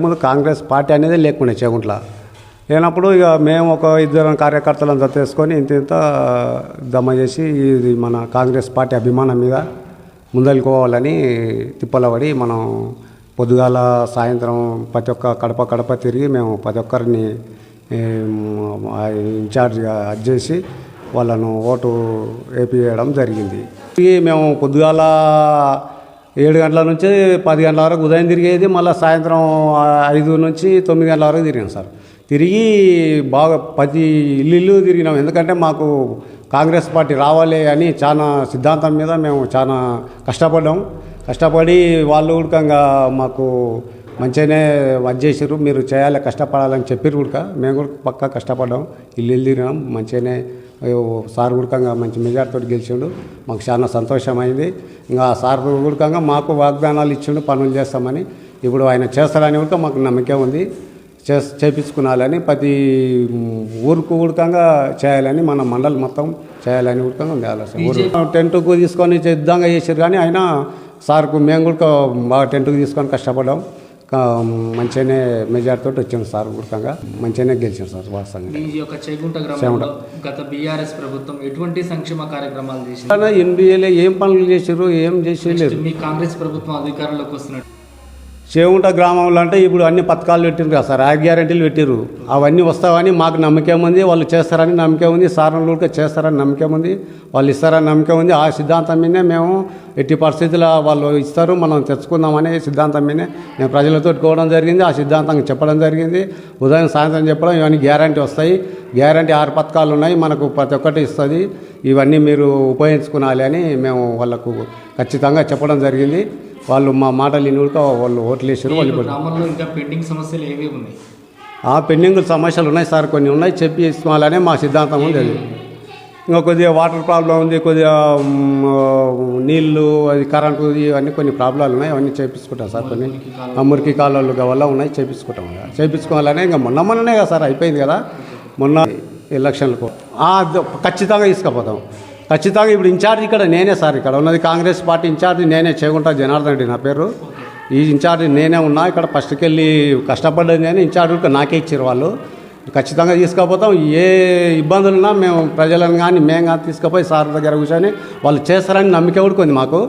ముందు కాంగ్రెస్ పార్టీ అనేది లేకుండా చేగుంట్ల లేనప్పుడు ఇక మేము ఒక ఇద్దరు కార్యకర్తలను జత చేసుకొని ఇంత దమ్మ చేసి ఇది మన కాంగ్రెస్ పార్టీ అభిమానం మీద ముందలుకోవాలని తిప్పలబడి మనం పొద్దుగాల సాయంత్రం ప్రతి ఒక్క కడప తిరిగి మేము ప్రతి ఒక్కరిని ఇన్ఛార్జ్గా చేసి వాళ్ళను ఓటు వేయించడం జరిగింది. మేము పొద్దుగాల 7 గంటల నుంచి 10 గంటల వరకు ఉదయం తిరిగేది, మళ్ళీ సాయంత్రం 5 నుంచి 9 గంటల వరకు తిరిగాం సార్. తిరిగి బాగా 10 ఇల్లు తిరిగినాం. ఎందుకంటే మాకు కాంగ్రెస్ పార్టీ రావాలి అని చాలా సిద్ధాంతం మీద మేము చాలా కష్టపడి వాళ్ళు కూడా మాకు మంచిగానే చేసారు. మీరు చేయాలి, కష్టపడాలని చెప్పారు కూడా. మేము కూడా పక్కా కష్టపడ్డాం, ఇల్లు తిరిగినాం. మంచిగానే సార్ కూడా మంచి మెజార్టీతో గెలిచిండు. మాకు చాలా సంతోషమైంది. ఇంకా సార్ కూడా మాకు వాగ్దానాలు ఇచ్చిండు, పనులు చేస్తామని. ఇప్పుడు ఆయన చేస్తారని కూడా మాకు నమ్మకం ఉంది. చేపించుకునాలని ప్రతి ఊరుకు ఉడకంగా చేయాలని, మన మండలి మొత్తం చేయాలని ఉడకంగా ఉంది ఆలోచన. టెంట్కు తీసుకొని సిద్ధంగా చేసారు కానీ ఆయన సార్కు మేము కూడా బాగా టెంట్కు తీసుకొని కష్టపడ్డాం. మంచిగానే మెజార్టీతో వచ్చింది సార్. ఉడకంగా మంచిగానే గెలిచాం సార్. వాస్తవంగా గత బీఆర్ఎస్ ప్రభుత్వం ఎటువంటి సంక్షేమ కార్యక్రమాలు చేశారు? ఎన్బిఏలో ఏం పనులు చేసారు, ఏం చేసేయలేదు. మీ కాంగ్రెస్ ప్రభుత్వం అధికారంలోకి వస్తున్నట్టు చేగుంట గ్రామంలో అంటే ఇప్పుడు అన్ని పథకాలు పెట్టిరు కదా సార్, 5 గ్యారెంటీలు పెట్టిరు. అవన్నీ వస్తావని మాకు నమ్మకం ఉంది. వాళ్ళు చేస్తారని నమ్మకం ఉంది. సార్లు కూడా చేస్తారని నమ్మకం ఉంది. వాళ్ళు ఇస్తారని నమ్మకం ఉంది. ఆ సిద్ధాంతం మీదే మేము ఎట్టి పరిస్థితుల్లో వాళ్ళు ఇస్తారు, మనం తెచ్చుకుందామనే సిద్ధాంతం మీదే మేము ప్రజలతో కోవడం జరిగింది. ఆ సిద్ధాంతం చెప్పడం జరిగింది. ఉదయం సాయంత్రం చెప్పడం ఇవన్నీ గ్యారెంటీ వస్తాయి. గ్యారెంటీ 6 పథకాలు ఉన్నాయి, మనకు ప్రతి ఒక్కటి ఇస్తుంది. ఇవన్నీ మీరు ఉపయోగించుకోవాలి అని మేము వాళ్ళకు ఖచ్చితంగా చెప్పడం జరిగింది. వాళ్ళు మా మాటలు వినుక వాళ్ళు ఓట్లు వేసారు. వాళ్ళు ఇంకా పెండింగ్ సమస్యలు ఏవి ఉన్నాయి? పెండింగ్ సమస్యలు ఉన్నాయి సార్, కొన్ని ఉన్నాయి. చెప్పి ఇసుకోవాలనే మా సిద్ధాంతం ఉంది. అది ఇంకా కొద్దిగా వాటర్ ప్రాబ్లం ఉంది, కొద్దిగా నీళ్లు, అది కరెంటు, ఇవన్నీ కొన్ని ప్రాబ్లాలు ఉన్నాయి. అవన్నీ చేయించుకుంటాం సార్. కొన్ని మురికి కాలువలు వల్ల ఉన్నాయి, చేయించుకోవాలనే. ఇంకా మొన్ననే కదా సార్ అయిపోయింది కదా, మొన్న ఎలక్షన్లకు ఖచ్చితంగా తీసుకుపోతాం. ఖచ్చితంగా ఇప్పుడు ఇన్ఛార్జ్ ఇక్కడ నేనే సార్. ఇక్కడ ఉన్నది కాంగ్రెస్ పార్టీ ఇన్ఛార్జ్ నేనే. చేగుంట జనార్దన్ రెడ్డి నా పేరు. ఈ ఇన్ఛార్జ్ నేనే ఉన్నా. ఇక్కడ ఫస్ట్కి వెళ్ళి కష్టపడ్డది నేను. ఇన్ఛార్జ్ నాకే ఇచ్చారు వాళ్ళు. ఖచ్చితంగా తీసుకుపోతాం. ఏ ఇబ్బందులున్నా మేము ప్రజలను కానీ మేము కానీ తీసుకుపోయి సార్ దగ్గర కూర్చొని వాళ్ళు చేస్తారని నమ్మిక కూడా ఉంది మాకు.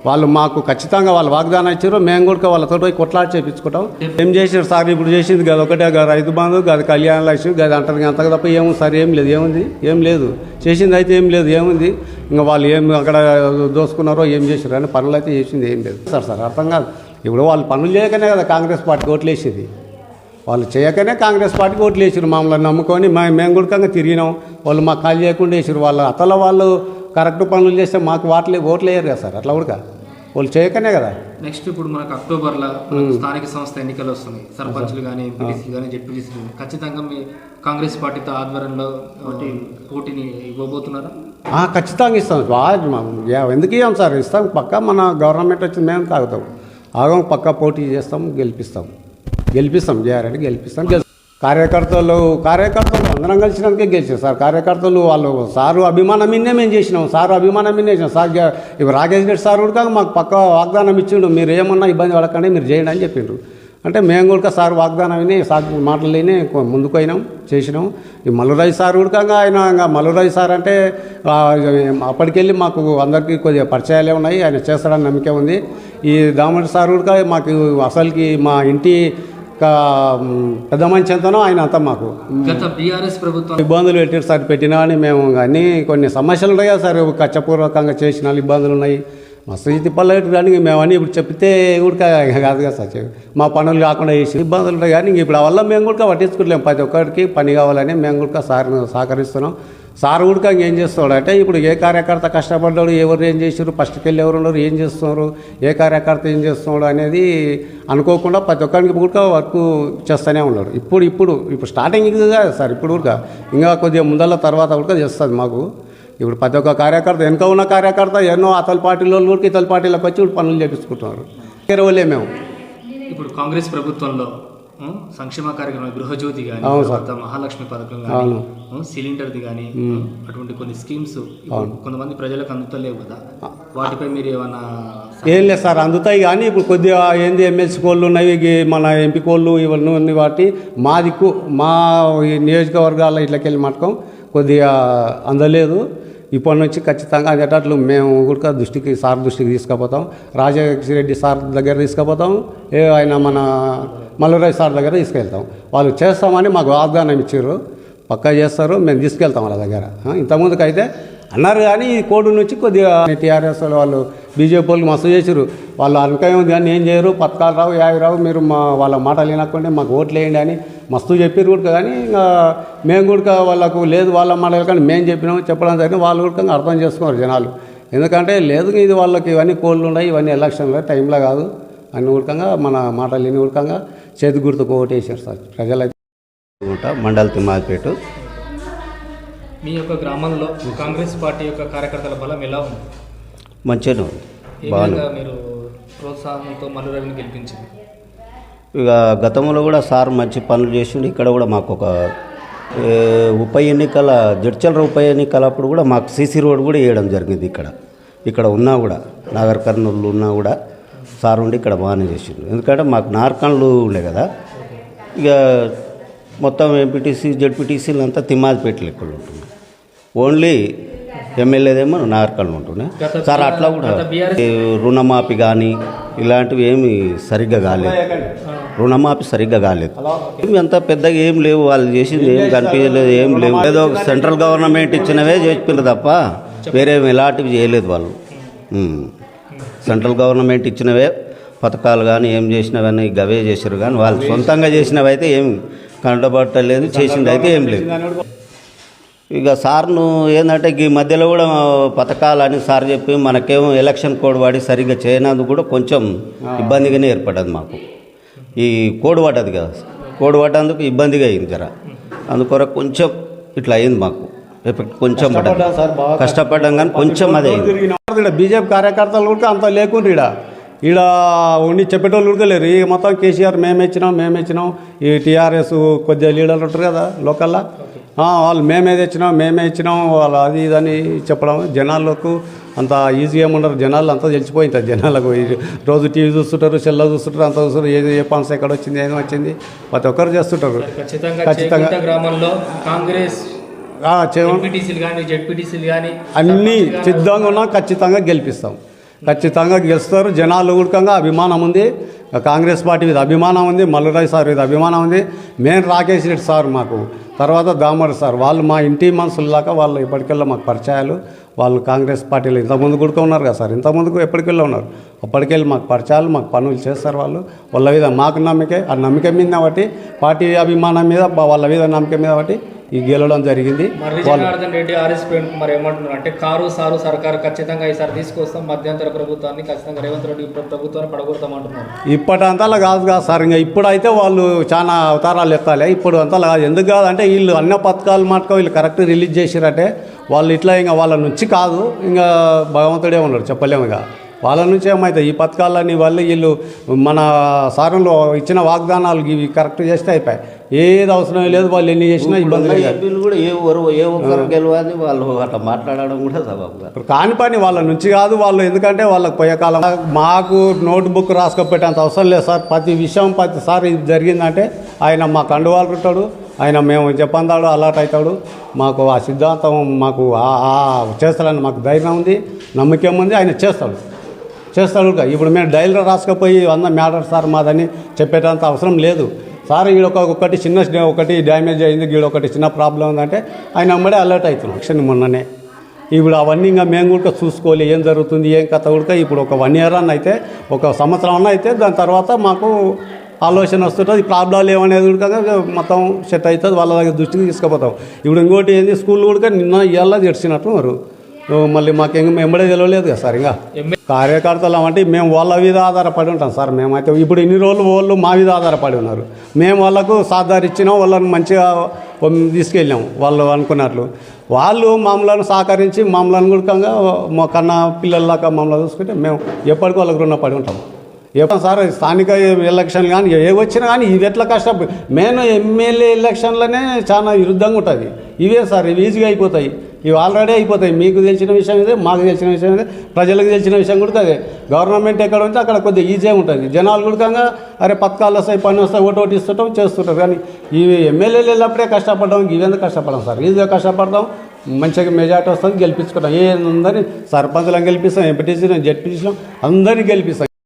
వాళ్ళు మాకు ఖచ్చితంగా వాళ్ళు వాగ్దానం ఇచ్చారు. మేము కూడా వాళ్ళతో పోయి కొట్లాడి చేయించుకుంటాం. ఏం చేసారు సార్? ఇప్పుడు చేసింది కదా ఒకటే, రైతు బంధు, గది కళ్యాణ లక్ష్మి, గది అంటారు అంతగా తప్ప ఏముంది సార్? ఏం లేదు. ఏం లేదు. చేసింది అయితే ఏం లేదు. ఏముంది? ఇంకా వాళ్ళు ఏం అక్కడ దోసుకున్నారో ఏం చేశారు కానీ పనులు అయితే చేసింది ఏం లేదు సార్. అర్థం కాదు. ఇప్పుడు వాళ్ళు పనులు చేయకనే కదా కాంగ్రెస్ పార్టీకి ఓట్లు వేసేది. వాళ్ళు చేయకనే కాంగ్రెస్ పార్టీకి ఓట్లు వేసారు. మమ్మల్ని నమ్ముకొని మేము కూడా తిరిగినాం. వాళ్ళు మాకు కాల్ చేయకుండా వేసారు. వాళ్ళు కరెక్ట్ పనులు చేస్తే మాకు ఓట్లు వేయరు కదా సార్. అట్లా కూడా వాళ్ళు చేయకనే కదా. నెక్స్ట్ ఇప్పుడు మనకు అక్టోబర్లో స్థానిక సంస్థ ఎన్నికలు వస్తున్నాయి. సర్పంచ్లు కానీ, ఎంపీటీసీ కానీ, జెడ్పీటీసీ కానీ. ఖచ్చితంగా మీ కాంగ్రెస్ పార్టీతో ఆధ్వర్యంలో పోటీని ఇవ్వబోతున్నారా? ఖచ్చితంగా ఇస్తాం. ఎందుకు ఇవ్వం సార్? ఇస్తాం పక్కా. మన గవర్నమెంట్ వచ్చింది మేము తాగుతాం, పక్కా పోటీ చేస్తాం, గెలిపిస్తాం. గ్యారెంటీ గెలిపిస్తాం. కార్యకర్తలు అందరం కలిసినాకే గెలిచారు సార్. కార్యకర్తలు వాళ్ళు సారు అభిమానం మీదే మేము చేసినాం. సారు అభిమానం మీదే చేసినాం సార్. ఇప్పుడు రాకేష్ రెడ్డి సార్ కూడా మాకు పక్క వాగ్దానం ఇచ్చిండు, మీరు ఏమన్నా ఇబ్బంది పడకండి, మీరు చేయండి అని చెప్పిండ్రు. అంటే మేము కూడా సార్ వాగ్దానం విని సార్ మాటలు విని ముందుకు అయినాం, చేసినాం. ఈ మల్లురాజు సార్ కూడా ఆయన మల్లురాజు సార్ అంటే అప్పటికెళ్ళి మాకు అందరికీ కొద్దిగా పరిచయాలే ఉన్నాయి. ఆయన చేస్తాడని నమ్మకం ఉంది. ఈ దామోదర్ సార్ కూడా మాకు అసలుకి మా ఇంటి పెద్ద మంచి ఎంతనో ఆయన అంతా మాకు బీఆర్ఎస్ ప్రభుత్వం ఇబ్బందులు పెట్టారు సార్. పెట్టినా అని మేము కానీ కొన్ని సమస్యలు ఉన్నాయి కదా సార్. కక్షపూర్వకంగా చేసిన ఇబ్బందులు ఉన్నాయి. మస్తు తిప్పలు కానీ మేము అని ఇప్పుడు చెప్తే కూడా కాదు కదా సార్. మా పనులు కాకుండా చేసి ఇబ్బందులు ఉంటాయి కానీ ఇప్పుడు ఆ వల్ల మేము కూడా పట్టించుకోలేము. ప్రతి ఒక్కరికి పని కావాలని మేము కూడా సార్ సహకరిస్తున్నాం. సార్ కూడా ఏం చేస్తున్నాడు అంటే ఇప్పుడు ఏ కార్యకర్త కష్టపడ్డాడు, ఎవరు ఏం చేశారు, ఫస్ట్కి వెళ్ళి ఎవరు ఉన్నారు, ఏం చేస్తున్నారు, ఏ కార్యకర్త ఏం చేస్తున్నాడు అనేది అనుకోకుండా ప్రతి ఒక్కరికి కూడా వర్క్ చేస్తూనే ఉన్నాడు. ఇప్పుడు స్టార్టింగ్ కాదు సార్. ఇప్పుడు కూడా ఇంకా కొద్దిగా ముందల తర్వాత కూడా చేస్తుంది మాకు. ఇప్పుడు ప్రతి ఒక్క కార్యకర్త వెనుక ఉన్న కార్యకర్త ఎన్నో అతల పార్టీలో కూడా ఇతల పార్టీలకు వచ్చి ఇప్పుడు పనులు చేపించుకుంటున్నారు. వేరే మేము ఇప్పుడు కాంగ్రెస్ ప్రభుత్వంలో సంక్షేమ కార్యక్రమాలు గృహజ్యోతి కానీ, మహాలక్ష్మి పథకం కానీ, సిలిండర్ది కానీ, అటువంటి కొన్ని స్కీమ్స్ కొంతమంది ప్రజలకు అందుతలేవు కదా, వాటిపై మీరు ఏమన్నా ఏం లేదు సార్ అందుతాయి, కానీ ఇప్పుడు కొద్దిగా ఏంది ఎమ్మెల్సీ కోళ్ళు ఉన్నాయి, మన ఎంపీ కోళ్ళు ఇవన్నీ ఉన్నాయి. వాటి మా దిక్కు మా ఈ నియోజకవర్గాల ఇట్లకెళ్ళి మటకం కొద్దిగా అందలేదు. ఇప్పటి నుంచి ఖచ్చితంగా అదేటట్లు మేము కూడా సార్ దృష్టికి తీసుకుపోతాం. రాజశేఖర రెడ్డి సార్ దగ్గర తీసుకుపోతాం, ఆయన మన మల్లురాజ్ సార్ దగ్గర తీసుకెళ్తాం. వాళ్ళు చేస్తామని మాకు వాగ్దానం ఇచ్చారు, పక్కా చేస్తారు, మేము తీసుకెళ్తాం వాళ్ళ దగ్గర. ఇంతకుముందుకు అయితే అన్నారు, కానీ ఈ కోడు నుంచి కొద్దిగా టీఆర్ఎస్ వాళ్ళు బీజేపీ వాళ్ళు మస్తు చేసారు. వాళ్ళు అనుకయం ఉంది కానీ ఏం చేయరు, పథకాలు రావు, యావి రావు, మీరు వాళ్ళ మాటలు వినకుండా మాకు ఓట్లు వేయండి అని మస్తు చెప్పారు కూడా. కానీ ఇంకా మేము కూడా వాళ్ళకు లేదు వాళ్ళ మాటలు కానీ మేము చెప్పడం జరిగింది. వాళ్ళు కూడా అర్థం చేసుకున్నారు జనాలు. ఎందుకంటే లేదు ఇది వాళ్ళకి ఇవన్నీ కోళ్ళు ఉన్నాయి, ఇవన్నీ ఎలక్షన్లో టైంలో కాదు అని ఉడకంగా మన మాటలు విని ఉడకంగా చేతి గుర్తుకు ఓటేసారు సార్ ప్రజలైతే. మండల తిమ్మాదిపేట. మీ యొక్క గ్రామంలో కాంగ్రెస్ పార్టీ యొక్క కార్యకర్తల బలం ఎలా ఉంది? మంచిగానే ఉంది, ఏ విధంగా మీరు ప్రోత్సాహంతో మల్లురాజుని గెలిపించింది? ఇక గతంలో కూడా సార్ మంచి పనులు చేసిండు. ఇక్కడ కూడా మాకు ఒక ఉప ఎన్నికల జడ్చల ఉప ఎన్నికలప్పుడు కూడా మాకు సీసీ రోడ్ కూడా వేయడం జరిగింది. ఇక్కడ ఉన్నా కూడా నాగర్ కర్నూలు ఉన్నా కూడా సార్ ఉండి ఇక్కడ బాగానే చేసిండు. ఎందుకంటే మాకు నార్కన్లు ఉండే కదా, ఇక మొత్తం ఎంపీటీసీ జడ్పీటీసీలు అంతా తిమ్మాదిపేటలు ఇక్కడ ఉంటుండే. ఓన్లీ ఎమ్మెల్యేదేమో నార్కన్లు ఉంటుండే సార్. అట్లా కూడా రుణమాఫీ కానీ ఇలాంటివి ఏమి సరిగ్గా కాలేదు, రుణమాఫీ సరిగ్గా కాలేదు. అంత పెద్దగా ఏం లేవు, వాళ్ళు చేసింది ఏం కనిపించలేదు, ఏం లేవు. ఏదో సెంట్రల్ గవర్నమెంట్ ఇచ్చినవే చేసిపోయిన తప్ప వేరే ఎలాంటివి చేయలేదు వాళ్ళు. సెంట్రల్ గవర్నమెంట్ ఇచ్చినవే పథకాలు కానీ ఏం చేసినవన్నీ గవే చేశారు, కానీ వాళ్ళు సొంతంగా చేసినవి అయితే ఏం కంటబట్టలేదు, చేసింది అయితే ఏం లేదు. ఇక సార్ను ఏంటంటే ఈ మధ్యలో కూడా పథకాలని సార్ చెప్పి మనకేమో ఎలక్షన్ కోడ్ వాడి సరిగ్గా చేయనందుకు కూడా కొంచెం ఇబ్బందిగానే ఏర్పడ్డది మాకు. ఈ కోడ్ పడ్డది కదా, కోడ్ పడ్డందుకు ఇబ్బందిగా అయింది జర. అందుకొరకు కొంచెం ఇట్లా అయింది మాకు, ఎఫెక్ట్ కొంచెం పడ్డది. కష్టపడ్డాం కానీ కొంచెం అదే అయింది. బీజేపీ కార్యకర్తలు కూడా అంత లేకుండా ఈడ ఉండి చెప్పేటోళ్ళు ఉడకలేరు. ఈ మొత్తం కేసీఆర్ మేము ఇచ్చినాం, ఈ టీఆర్ఎస్ కొద్దిగా లీడర్లు ఉంటారు కదా లోకల్లా, వాళ్ళు మేమే ఇచ్చినాం వాళ్ళు అది ఇదని చెప్పడం జనాలకు అంత ఈజీగా ఉండరు. జనాలు అంతా తెలిసిపోయింటారు జనాలకు. రోజు టీవీ చూస్తుంటారు, సెల్లో చూస్తుంటారు, అంతా చూస్తారు. ఏ ఫండ్స్ ఎక్కడ వచ్చింది, ఏం వచ్చింది ప్రతి ఒక్కరు చేస్తుంటారు. ఖచ్చితంగా గ్రామంలో కాంగ్రెస్ అన్నీ సిద్ధంగా ఉన్నాం, ఖచ్చితంగా గెలిపిస్తాం, ఖచ్చితంగా గెలుస్తారు. జనాలు ఉడకంగా అభిమానం ఉంది, కాంగ్రెస్ పార్టీ మీద అభిమానం ఉంది, మల్లురాజ్ సార్ మీద అభిమానం ఉంది, మెయిన్ రాకేష్ రెడ్డి సార్ మాకు, తర్వాత దామోదర్ సార్, వాళ్ళు మా ఇంటి మనుషుల్లాగా వాళ్ళు ఇప్పటికెళ్ళా మాకు పరిచయాలు. వాళ్ళు కాంగ్రెస్ పార్టీలో ఇంతకుముందు కూడా ఉన్నారు కదా సార్, ఇంతకుముందుకు ఎప్పటికెళ్ళి ఉన్నారు. అప్పటికెళ్ళి మాకు పరిచయాలు, మాకు పనులు చేస్తారు వాళ్ళు. వాళ్ళ మీద మాకు నమ్మకే, ఆ నమ్మకం మీద బట్టి పార్టీ అభిమానం మీద వాళ్ళ మీద నమ్మకం మీద బట్టి ఈ గెలవడం జరిగింది. జనార్దన్ రెడ్డి మరి ఏమంటున్నారు అంటే కారు సారు సర్కారు ఖచ్చితంగా ఈసారి తీసుకొస్తాం, మధ్యంతర ప్రభుత్వాన్ని ఖచ్చితంగా రేవంత్ రెడ్డి ప్రభుత్వాన్ని పడగొడతాం అంటున్నారు. ఇప్పటంతలా కాదు సార్, ఇంకా ఇప్పుడైతే వాళ్ళు చాలా అవతారాలు ఎత్తాలి. ఇప్పుడు అంతలా కాదు. ఎందుకు కాదు అంటే వీళ్ళు అన్న పథకాలు మాటకో వీళ్ళు కరెక్ట్ రిలీజ్ చేసిరంటే వాళ్ళు ఇట్లా ఇంకా వాళ్ళ నుంచి కాదు, ఇంకా భగవంతుడే ఉన్నాడు చెప్పలేము. ఇక వాళ్ళ నుంచి ఏమవుతాయి ఈ పథకాలన్నీ వాళ్ళు వీళ్ళు మన సారంలో ఇచ్చిన వాగ్దానాలు ఇవి కరెక్ట్ చేస్తే అయిపోయాయి. ఏది అవసరం లేదు, వాళ్ళు ఎన్ని చేసినా ఇబ్బంది కూడా ఏ ఒక్కరు గెలవాలి వాళ్ళు అట్లా మాట్లాడడం కూడా సభ కాని పని వాళ్ళ నుంచి కాదు. వాళ్ళు ఎందుకంటే వాళ్ళకి పోయే కాలం మాకు నోట్బుక్ రాసుకొచ్చేంత అవసరం లేదు సార్. ప్రతిసారి ఇది జరిగిందంటే ఆయన మా కండువాళ్ళు ఉంటాడు, ఆయన మేము చెప్పందాడు అలర్ట్ అవుతాడు. మాకు ఆ సిద్ధాంతం మాకు చేస్తాడని మాకు ధైర్యం ఉంది, నమ్మకం ఉంది. ఆయన చేస్తాడు. ఇప్పుడు మేము డైరీలో రాసుకపోయి 100 మ్యాటర్ సార్ మాదని చెప్పేటంత అవసరం లేదు సార్. ఒకటి డ్యామేజ్ అయింది, ఒకటి చిన్న ప్రాబ్లం ఉందంటే ఆయన అమ్మడే అలర్ట్ అవుతున్నాం. యాక్షన్ మొన్ననే ఇప్పుడు అవన్నీ ఇంకా మేము కూడా చూసుకోవాలి ఏం జరుగుతుంది ఏం కథ కూడా. ఇప్పుడు ఒక 1 year అన్న అయితే, ఒక సంవత్సరం అన్న అయితే దాని తర్వాత మాకు ఆలోచన వస్తుంటుంది. ప్రాబ్లాలు ఏమనేది కూడా మొత్తం సెట్ అవుతుంది, వాళ్ళ దగ్గర దృష్టికి తీసుకుపోతాం. ఇప్పుడు ఇంకోటి ఏంది, స్కూల్ కూడా నిన్న ఇవాళ తెడిచినట్టు మరి మళ్ళీ మాకు ఎంబడే తెలియలేదు కదా సార్. ఇంకా కార్యకర్తలు అంటే మేము వాళ్ళ మీద ఆధారపడి ఉంటాం సార్. మేమైతే ఇప్పుడు ఇన్ని రోజులు వాళ్ళు మా మీద ఆధారపడి ఉన్నారు. మేము వాళ్ళకు సాధారణ ఇచ్చినాం, వాళ్ళని మంచిగా తీసుకెళ్ళాం. వాళ్ళు అనుకున్నట్లు వాళ్ళు మమ్మల్ని సహకరించి మమ్మల్ని గుడికంగా మా కన్నా పిల్లల్లాగా మమ్మల్ని చూసుకుంటే మేము ఎప్పటికీ వాళ్ళకు రుణపడి ఉంటాం. సార్ స్థానిక ఎలక్షన్ కానీ ఏ వచ్చినా కానీ ఇవి ఎట్లా కష్టపడి మెయిన్ ఎమ్మెల్యే ఎలక్షన్లోనే చాలా విరుద్ధంగా ఉంటుంది. ఇవే సార్ ఇవి ఈజీగా అయిపోతాయి. ఇవి ఆల్రెడీ అయిపోతాయి. మీకు తెలిసిన విషయం ఇదే, మాకు తెలిసిన విషయం ఇదే, ప్రజలకు తెలిసిన విషయం కూడా అదే. గవర్నమెంట్ ఎక్కడ ఉంటే అక్కడ కొద్దిగా ఈజీగా ఉంటుంది. జనాలు కూడా అరే పథకాలు వస్తాయి, పని వస్తాయి, ఓటు ఇస్తుంటాం, చేస్తుంటారు. కానీ ఇవి ఎమ్మెల్యేలు వెళ్ళినప్పుడే కష్టపడడం, ఇవెందుకు కష్టపడడం సార్? ఈజీగా కష్టపడతాం, మంచిగా మెజార్టీ వస్తుంది, గెలిపించుకుంటాం. అందరినీ సర్పంచ్లను గెలిపిస్తాం, ఎంపీటీసీలను, జెడ్పీటీసీలను అందరినీ గెలిపిస్తాం.